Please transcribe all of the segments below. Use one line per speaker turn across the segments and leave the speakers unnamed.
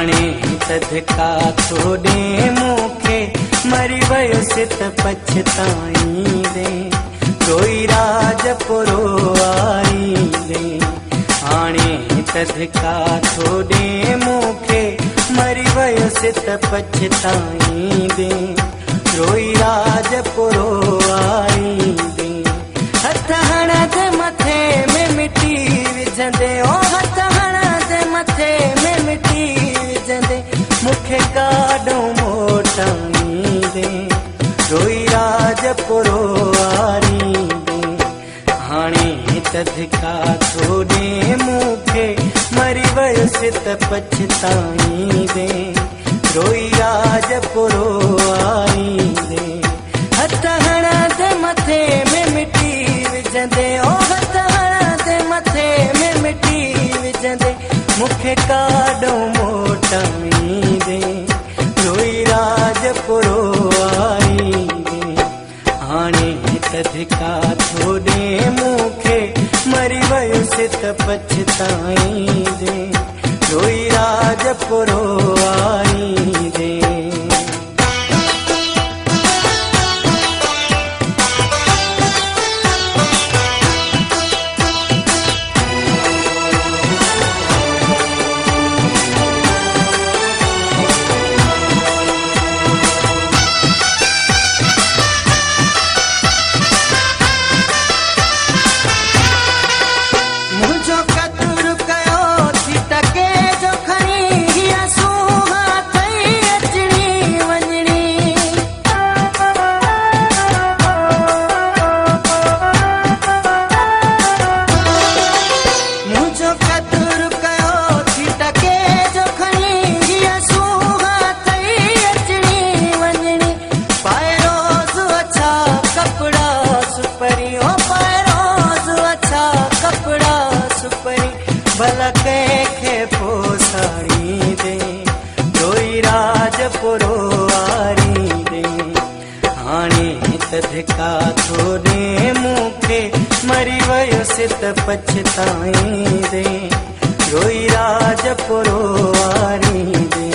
हाणे तदका थोड़े मूंखे मरी वयुसि त पछताईंदे रोई राजपुरो आईंदे। हाणे तदका थोड़े मूंखे मरी वयुसि त पछताईंदे रोई राजपुरो आईंदे। हथ हणंदे मथे में मिटी विझंदे ओ हथ हणंदे मथे में मिटी विझंदे मूंखे काॾो मोटाईंदे रोई राजपुरो आरींदे। हाणे तदका थोड़े मूंखे मरी वयुसि त पछताईंदे रोई राजपुरो आईंदे। हथ हणंदे मथे में मिटी विझंदे ओ हथ हणंदे मथे में मिटी विझंदे मूंखे काॾो मोटाईंदे रोई राजपुरो आईंदे। हाणे तदका थोड़े मूंखे मरी वयुसि त पछताईंदे रोई राजपुरो आईंदे। भला कंहिंखे पोसाड़ींदे रोई राजपुरो आरींदे। हाणे तदका थोड़े मूंखे मरी वयुसि त पछताईंदे रोई राजपुरो आरींदे।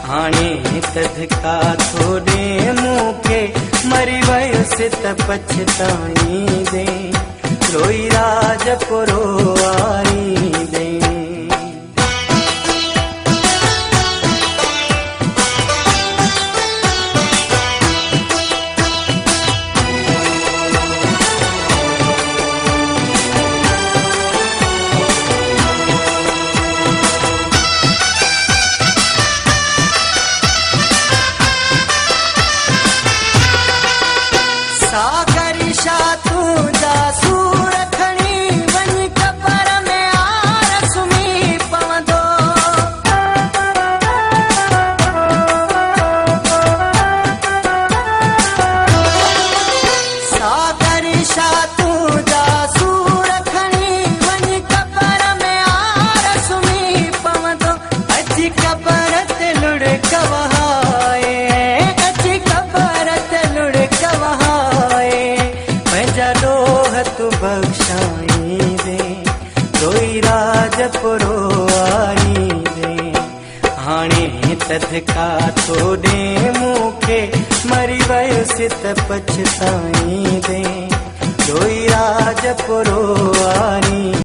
हाणे तदका थोड़े मूंखे मरी वयुसि त पछताईंदे रोई राजपुरो आरींदे। सागरिशा तुंहिंजा सूर खणी वञी कबर में आर सुम्ही पवंदो। सागरिशा तुंहिंजा सूर खणी वञी कबर में आर सुम्ही पवंदो। अॼु कबर ते लुढ़क वहाए अॼु कबर ते लुढ़क वहाए ॾोह तू बख़्शाईंदे रोई राजपुरो आईंदे। हाणे तदका थोड़े मूंखे मरी वयुसि त पछताईंदे रोई राजपुरो आईंदे।